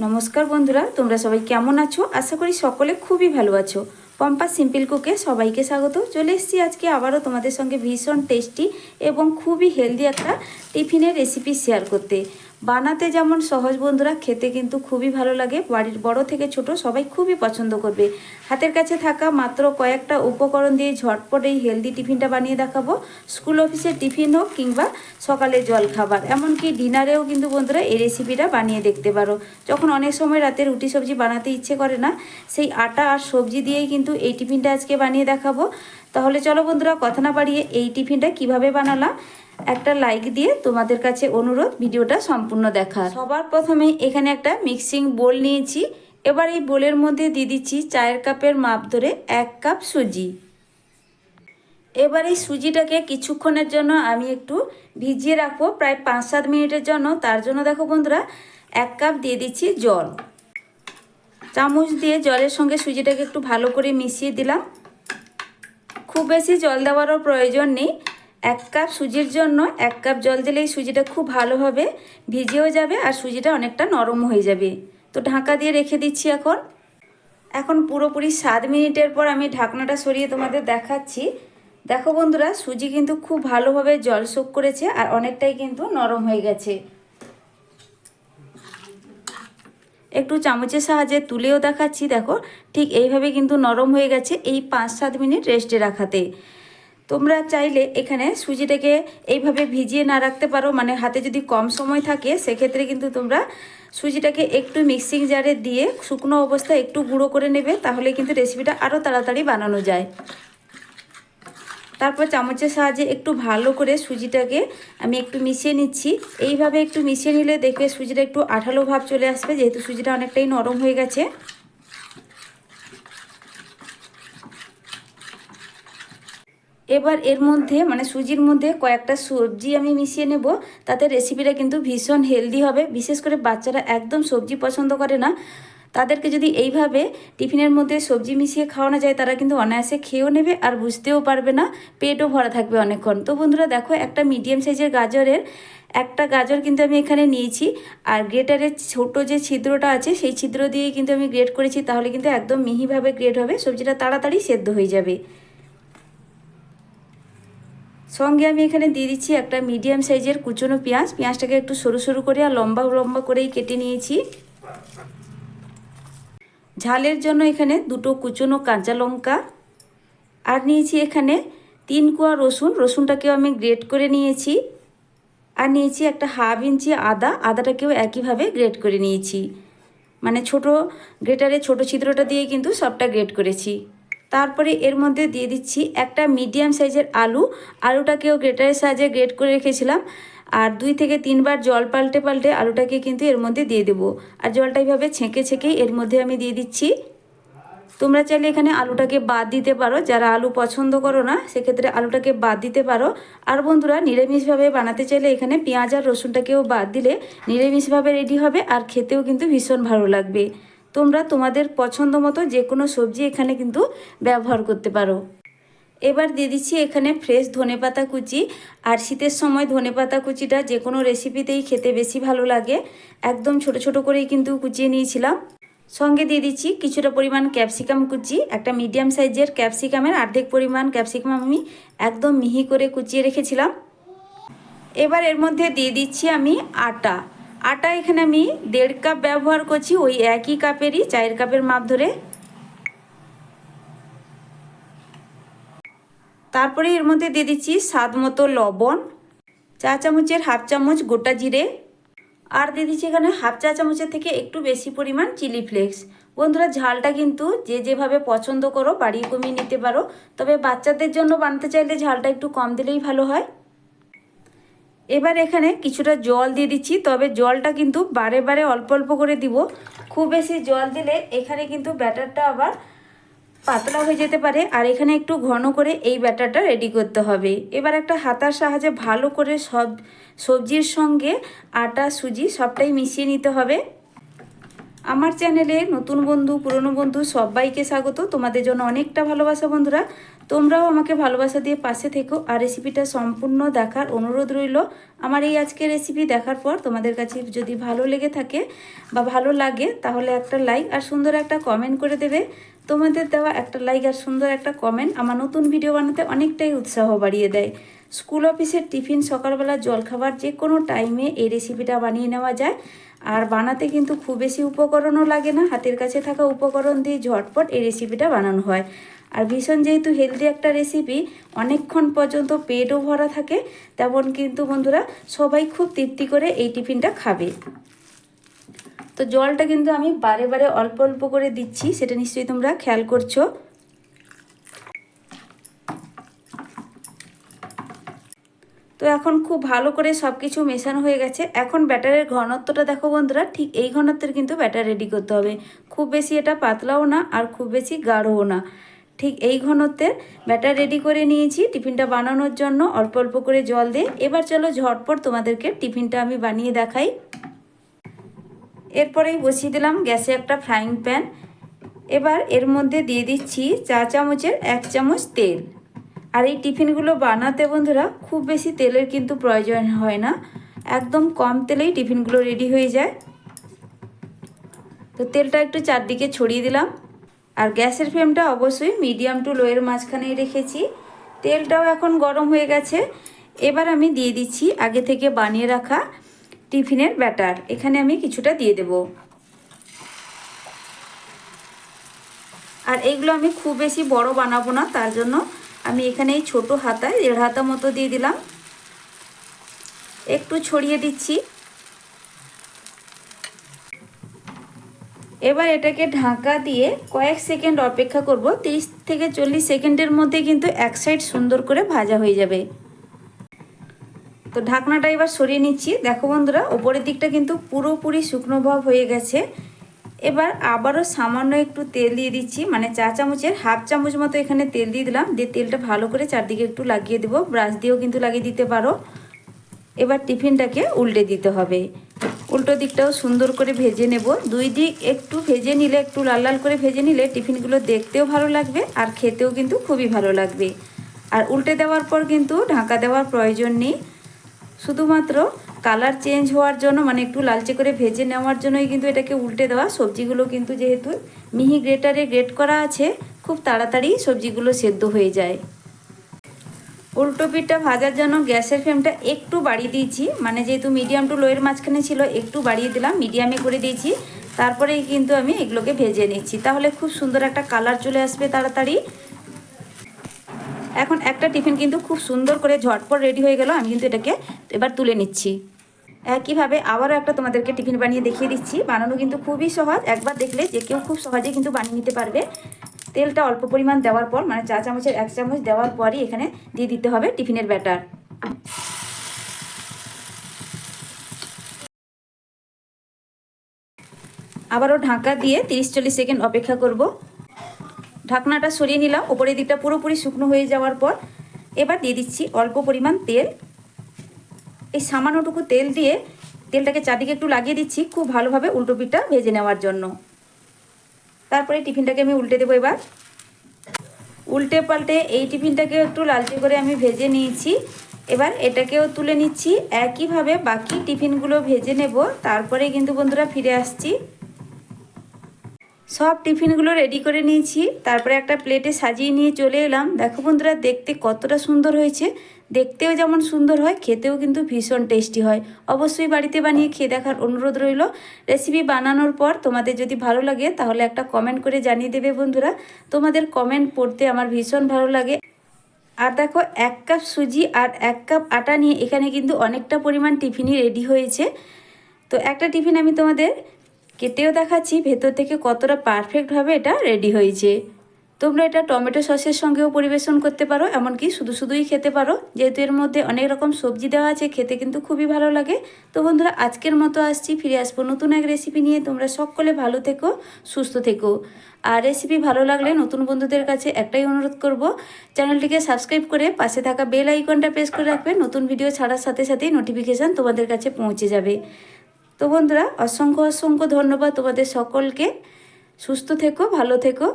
নমস্কার বন্ধুরা, তোমরা সবাই কেমন আছো? আশা করি সকলে খুবই ভালো আছো। পম্পা সিম্পল কুকে সবাইকে স্বাগত। চলে এসেছি আজকে আবারও তোমাদের সঙ্গে ভীষণ টেস্টি এবং খুবই হেলদি একটা টিফিনের রেসিপি শেয়ার করতে। বানাতে যেমন সহজ বন্ধুরা, খেতে কিন্তু খুবই ভালো লাগে। বাড়ির বড় থেকে ছোট সবাই খুবই পছন্দ করবে। হাতের কাছে থাকা মাত্র কয়েকটা উপকরণ দিয়ে ঝটপট এই হেলদি টিফিনটা বানিয়ে দেখাবো। স্কুল অফিসের টিফিন হোক কিংবা সকালের জল খাবার, এমনকি ডিনারেও কিন্তু বন্ধুরা এই রেসিপিটা বানিয়ে দেখতে পারো। যখন অনেক সময় রাতে রুটি সবজি বানাতে ইচ্ছে করে না, সেই আটা আর সবজি দিয়েই কিন্তু এই টিফিনটা আজকে বানিয়ে দেখাবো। তাহলে চলো বন্ধুরা, কথা না বাড়িয়ে এই টিফিনটা কিভাবে বানালাম একটা লাইক দিয়ে তোমাদের কাছে অনুরোধ ভিডিওটা সম্পূর্ণ দেখা। সবার প্রথমে এখানে একটা মিক্সিং বোল নিয়েছি। এবার এই বোলের মধ্যে দিয়ে দিচ্ছি চায়ের কাপের মাপ ধরে 1 কাপ সুজি। এবার এই সুজিটাকে কিছুক্ষণের জন্য আমি একটু ভিজিয়ে রাখবো, প্রায় 5-7 মিনিটের জন্য। তার জন্য দেখো বন্ধুরা, 1 কাপ দিয়ে দিচ্ছি জল। চামচ দিয়ে জলের সঙ্গে সুজিটাকে একটু ভালো করে মিশিয়ে দিলাম। খুব বেশি জল দেওয়ারও প্রয়োজন নেই। 1 কাপ সুজির জন্য 1 কাপ জল দিলেই সুজিটা খুব ভালোভাবে ভিজেও যাবে আর সুজিটা অনেকটা নরম হয়ে যাবে। তো ঢাকা দিয়ে রেখে দিচ্ছি। এখন পুরোপুরি 7 মিনিটের পর আমি ঢাকনাটা সরিয়ে তোমাদের দেখাচ্ছি। দেখো বন্ধুরা, সুজি কিন্তু খুব ভালোভাবে জল শোক করেছে আর অনেকটাই কিন্তু নরম হয়ে গেছে। একটু চামচের সাহায্যে তুলেও দেখাচ্ছি। দেখো, ঠিক এইভাবে কিন্তু নরম হয়ে গেছে এই 5-7 মিনিট রেস্টে রাখাতে। তোমরা চাইলে এখানে সুজিটাকে এইভাবে ভিজিয়ে না রাখতে পারো, মানে হাতে যদি কম সময় থাকে সেক্ষেত্রে কিন্তু তোমরা সুজিটাকে একটু মিক্সিং জারে দিয়ে শুকনো অবস্থায় একটু গুঁড়ো করে নেবে, তাহলে কিন্তু রেসিপিটা আরও তাড়াতাড়ি বানানো যায়। তারপর চামচের সাহায্যে একটু ভালো করে সুজিটাকে আমি একটু মিশিয়ে নিচ্ছি। এইভাবে একটু মিশিয়ে নিলে দেখবে সুজিটা একটু আঠালো ভাব চলে আসবে, যেহেতু সুজিটা অনেকটাই নরম হয়ে গেছে। এবার এর মধ্যে মানে সুজির মধ্যে কয়েকটা সবজি আমি মিশিয়ে নেব, তাতে রেসিপিটা কিন্তু ভীষণ হেলদি হবে। বিশেষ করে বাচ্চারা একদম সবজি পছন্দ করে না, তাদেরকে যদি এইভাবে টিফিনের মধ্যে সবজি মিশিয়ে খাওয়ানো যায়, তারা কিন্তু অনায়াসে খেয়েও নেবে আর বুঝতেও পারবে না, পেটও ভরা থাকবে অনেকক্ষণ। তো বন্ধুরা দেখো, একটা মিডিয়াম সাইজের গাজরের একটা গাজর কিন্তু আমি এখানে নিয়েছি, আর গ্রেটারের ছোট যে ছিদ্রটা আছে সেই ছিদ্র দিয়েই কিন্তু আমি গ্রেট করেছি, তাহলে কিন্তু একদম মিহিভাবে গ্রেট হবে, সবজিটা তাড়াতাড়ি সেদ্ধ হয়ে যাবে। সঙ্গে আমি এখানে দিয়ে দিচ্ছি একটা মিডিয়াম সাইজের কুচনো পেঁয়াজ। পেঁয়াজটাকে একটু সরু সরু করে আর লম্বা লম্বা করেই কেটে নিয়েছি। ঝালের জন্য এখানে 2টো কুচনো কাঁচা লঙ্কা, আর নিয়েছি এখানে 3 কোয়া রসুন। রসুনটাকেও আমি গ্রেট করে নিয়েছি। আর নিয়েছি একটা 1/2 ইঞ্চি আদা। আদাটাকেও একইভাবে গ্রেট করে নিয়েছি, মানে ছোট গ্রেটারে ছোট ছিদ্রটা দিয়ে কিন্তু সবটা গ্রেট করেছি। তারপরে এর মধ্যে দিয়ে দিচ্ছি একটা মিডিয়াম সাইজের আলু। আলুটাকেও গ্রেটারের সাহায্যে গ্রেট করে রেখেছিলাম, আর 2 থেকে 3 বার জল পাল্টে পাল্টে আলুটাকে কিন্তু এর মধ্যে দিয়ে দেবো। আর জলটা এইভাবে ছেঁকে ছেঁকেই এর মধ্যে আমি দিয়ে দিচ্ছি। তোমরা চাইলে এখানে আলুটাকে বাদ দিতে পারো, যারা আলু পছন্দ করো না সেক্ষেত্রে আলুটাকে বাদ দিতে পারো। আর বন্ধুরা, নিরামিষভাবে বানাতে চাইলে এখানে পেঁয়াজ আর রসুনটাকেও বাদ দিলে নিরামিষভাবে রেডি হবে আর খেতেও কিন্তু ভীষণ ভালো লাগবে। তোমরা তোমাদের পছন্দ মতো যে কোনো সবজি এখানে কিন্তু ব্যবহার করতে পারো। এবার দিয়ে দিচ্ছি এখানে ফ্রেশ ধনেপাতা কুচি। আর শীতের সময় ধনেপাতা কুচিটা যে কোনো রেসিপিতেই খেতে বেশি ভালো লাগে। একদম ছোট ছোট করেই কিন্তু কুচিয়ে নিয়েছিলাম। সঙ্গে দিয়ে দিচ্ছি কিছুটা পরিমাণ ক্যাপসিকাম কুচি। একটা মিডিয়াম সাইজের ক্যাপসিকামের অর্ধেক পরিমাণ ক্যাপসিকাম আমি একদম মিহি করে কুচিয়ে রেখেছিলাম। এবার এর মধ্যে দিয়ে দিচ্ছি আমি আটা। আটা এখানে আমি 1.5 কাপ ব্যবহার করছি, ওই একই কাপেরই চায়ের কাপের মাপ ধরে। তারপরে এর মধ্যে দিয়ে দিচ্ছি স্বাদ মতো লবণ, 1 চামচের 1/2 চামচ গোটা জিরে, আর দিয়ে দিচ্ছি এখানে 1/2 চা চামচের থেকে একটু বেশি পরিমাণ চিলি ফ্লেক্স। বন্ধুরা, ঝালটা কিন্তু যে যেভাবে পছন্দ করো বাড়িয়ে কমিয়ে নিতে পারো, তবে বাচ্চাদের জন্য বানাতে চাইলে ঝালটা একটু কম দিলেই ভালো হয়। এবার এখানে কিছুটা জল দিয়ে দিচ্ছি, তবে জলটা কিন্তু বারে বারে অল্প অল্প করে দিব। খুব বেশি জল দিলে এখানে কিন্তু ব্যাটারটা আবার পাতলা হয়ে যেতে পারে, আর এখানে একটু ঘন করে এই ব্যাটারটা রেডি করতে হবে। এবার একটা হাতার সাহায্যে ভালো করে সব সবজির সঙ্গে আটা সুজি সবটাই মিশিয়ে নিতে হবে। আমার চ্যানেলে নতুন বন্ধু পুরনো বন্ধু সবাইকে স্বাগত। তোমাদের জন্য অনেকটা ভালোবাসা বন্ধুরা। তোমরাও আমাকে ভালোবাসা দিয়ে পাশে থেকো আর রেসিপিটা সম্পূর্ণ দেখার অনুরোধ রইল। আমার এই আজকের রেসিপি দেখার পর তোমাদের কাছে যদি ভালো লেগে থাকে বা ভালো লাগে তাহলে একটা লাইক আর সুন্দর একটা কমেন্ট করে দেবে। তোমাদের দেওয়া একটা লাইক আর সুন্দর একটা কমেন্ট আমার নতুন ভিডিও বানাতে অনেকটাই উৎসাহ বাড়িয়ে দেয়। স্কুল অফিসের টিফিন, সকালবেলা জলখাবার, যে কোনো টাইমে এই রেসিপিটা বানিয়ে নেওয়া যায়। আর বানাতে কিন্তু খুব বেশি উপকরণও লাগে না, হাতের কাছে থাকা উপকরণ দিয়ে ঝটপট এই রেসিপিটা বানানো হয়। আর ভীষণ যেহেতু হেলদি একটা রেসিপি, অনেকক্ষণ পর্যন্ত পেটও ভরা থাকে, তেমন কিন্তু বন্ধুরা সবাই খুব তৃপ্তি করে এই টিফিনটা খাবে। তো জলটা কিন্তু আমি বারে বারে অল্প অল্প করে দিচ্ছি, সেটা নিশ্চয়ই তোমরা খেয়াল করছো। তো এখন খুব ভালো করে সব কিছু মেশানো হয়ে গেছে। এখন ব্যাটারের ঘনত্বটা দেখো বন্ধুরা, ঠিক এই ঘনত্বের কিন্তু ব্যাটার রেডি করতে হবে। খুব বেশি এটা পাতলাও না আর খুব বেশি গাঢ়ও না, ঠিক এই ঘনত্বের ব্যাটার রেডি করে নিয়েছি টিফিনটা বানানোর জন্য অল্প অল্প করে জল দিয়ে। এবার চলো ঝটপট তোমাদেরকে টিফিনটা আমি বানিয়ে দেখাই। এরপরেই বসিয়ে দিলাম গ্যাসে একটা ফ্রাইং প্যান। এবার এর মধ্যে দিয়ে দিচ্ছি চা চামচের 1 চামচ তেল। আর এই টিফিনগুলো বানাতে বন্ধুরা খুব বেশি তেলের কিন্তু প্রয়োজন হয় না, একদম কম তেলেই টিফিনগুলো রেডি হয়ে যায়। তো তেলটা একটু চারদিকে ছড়িয়ে দিলাম। আর গ্যাসের ফ্লেমটা অবশ্যই মিডিয়াম টু লোয়ের মাঝখানেই রেখেছি। তেলটাও এখন গরম হয়ে গেছে। এবার আমি দিয়ে দিচ্ছি আগে থেকে বানিয়ে রাখা টিফিনের ব্যাটার। এখানে আমি কিছুটা দিয়ে দেব। আর এইগুলো আমি খুব বেশি বড় বানাবো না, তার জন্য আমি এখানে এই ছোটো হাতায় 1.5 হাতা মতো দিয়ে দিলাম। একটু ছড়িয়ে দিচ্ছি। এবার এটাকে ঢাকা দিয়ে কয়েক সেকেন্ড অপেক্ষা করব। 30 থেকে 40 সেকেন্ডের মধ্যে কিন্তু এক সাইড সুন্দর করে ভাজা হয়ে যাবে। তো ঢাকনাটা এবার সরিয়ে নিচ্ছি। দেখো বন্ধুরা, ওপরের দিকটা কিন্তু পুরোপুরি শুকনো ভাব হয়ে গেছে। এবার আবারও সামান্য একটু তেল দিয়ে দিচ্ছি, মানে চা চামচের 1/2 চামচ মতো এখানে তেল দিয়ে দিলাম। দিয়ে তেলটা ভালো করে চারদিকে একটু লাগিয়ে দেবো, ব্রাশ দিয়েও কিন্তু লাগিয়ে দিতে পারো। এবার টিফিনটাকে উল্টে দিতে হবে। উল্টো দিকটাও সুন্দর করে ভেজে নেব। দুই দিক একটু ভেজে নিলে, একটু লাল লাল করে ভেজে নিলে টিফিনগুলো দেখতেও ভালো লাগবে আর খেতেও কিন্তু খুবই ভালো লাগবে। আর উল্টে দেওয়ার পর কিন্তু ঢাকা দেওয়ার প্রয়োজন নেই, শুধুমাত্র কালার চেঞ্জ হওয়ার জন্য, মানে একটু লালচে করে ভেজে নেওয়ার জন্যই কিন্তু এটাকে উল্টে দেওয়া। সবজিগুলো কিন্তু যেহেতু মিহি গ্রেটারে গ্রেট করা আছে, খুব তাড়াতাড়ি সবজিগুলো সেদ্ধ হয়ে যায়। উল্টো পিঠটা ভাজার জন্য গ্যাসের ফ্লেমটা একটু বাড়িয়ে দিয়েছি, মানে যেহেতু মিডিয়াম টু লোয়ের মাঝখানে ছিল একটু বাড়িয়ে দিলাম, মিডিয়ামে করে দিয়েছি। তারপরেই কিন্তু আমি এগুলোকে ভেজে নিচ্ছি, তাহলে খুব সুন্দর একটা কালার চলে আসবে তাড়াতাড়ি। এখন একটা টিফিন কিন্তু খুব সুন্দর করে ঝটপট রেডি হয়ে গেল। আমি কিন্তু এটাকে এবার তুলে নিচ্ছি। একইভাবে আবারও একটা তোমাদেরকে টিফিন বানিয়ে দেখিয়ে দিচ্ছি। বানানো কিন্তু খুবই সহজ, একবার দেখলে যে কেউ খুব সহজে কিন্তু বানিয়ে নিতে পারবে। তেলটা অল্প পরিমাণ দেওয়ার পর, মানে চা চামচের 1 চামচ দেওয়ার পরই এখানে দিয়ে দিতে হবে টিফিনের ব্যাটার। আবারও ঢাকা দিয়ে 30-40 সেকেন্ড অপেক্ষা করব। ঢাকনাটা সরিয়ে নিলাম। ওপরের দিকটা পুরোপুরি শুকনো হয়ে যাওয়ার পর এবার দিয়ে দিচ্ছি অল্প পরিমাণ তেল। এই সামান্যটুকু তেল দিয়ে তেলটাকে চারদিকে একটু লাগিয়ে দিচ্ছি খুব ভালোভাবে উল্টো পিঠটা ভেজে নেওয়ার জন্য। তারপরে টিফিনটাকে আমি উল্টে দেবো। এবার উল্টে পাল্টে এই টিফিনটাকে একটু লালচে করে আমি ভেজে নিয়েছি। এবার এটাকেও তুলে নিচ্ছি। একইভাবে বাকি টিফিনগুলো ভেজে নেব, তারপরে কিন্তু বন্ধুরা ফিরে আসছি। সব টিফিনগুলো রেডি করে নিয়েছি, তারপরে একটা প্লেটে সাজিয়ে নিয়ে চলে এলাম। দেখো বন্ধুরা, দেখতে কতটা সুন্দর হয়েছে। দেখতেও যেমন সুন্দর হয়, খেতেও কিন্তু ভীষণ টেস্টি হয়। অবশ্যই বাড়িতে বানিয়ে খেয়ে দেখার অনুরোধ রইল। রেসিপি বানানোর পর তোমাদের যদি ভালো লাগে তাহলে একটা কমেন্ট করে জানিয়ে দেবে বন্ধুরা। তোমাদের কমেন্ট পড়তে আমার ভীষণ ভালো লাগে। আর দেখো, 1 কাপ সুজি আর 1 কাপ আটা নিয়ে এখানে কিন্তু অনেকটা পরিমাণ টিফিনই রেডি হয়েছে। তো একটা টিফিন আমি তোমাদের কেটেও দেখাচ্ছি ভেতর থেকে কতটা পারফেক্টভাবে এটা রেডি হয়েছে। তোমরা এটা টমেটো সসের সঙ্গেও পরিবেশন করতে পারো, এমনকি শুধুই খেতে পারো। যেহেতু এর মধ্যে অনেক রকম সবজি দেওয়া আছে, খেতে কিন্তু খুবই ভালো লাগে। তো বন্ধুরা, আজকের মতো আসছি, ফিরে আসবো নতুন এক রেসিপি নিয়ে। তোমরা সকলে ভালো থেকো, সুস্থ থেকো। আর রেসিপি ভালো লাগলে নতুন বন্ধুদের কাছে একটাই অনুরোধ করব, চ্যানেলটিকে সাবস্ক্রাইব করে পাশে থাকা বেল আইকনটা প্রেস করে রাখবে। নতুন ভিডিও ছাড়ার সাথে সাথেই নোটিফিকেশান তোমাদের কাছে পৌঁছে যাবে। তো বন্ধুরা অসংখ্য অসংখ্য ধন্যবাদ তোমাদের সকলকে। সুস্থ থেকো, ভালো থেকো।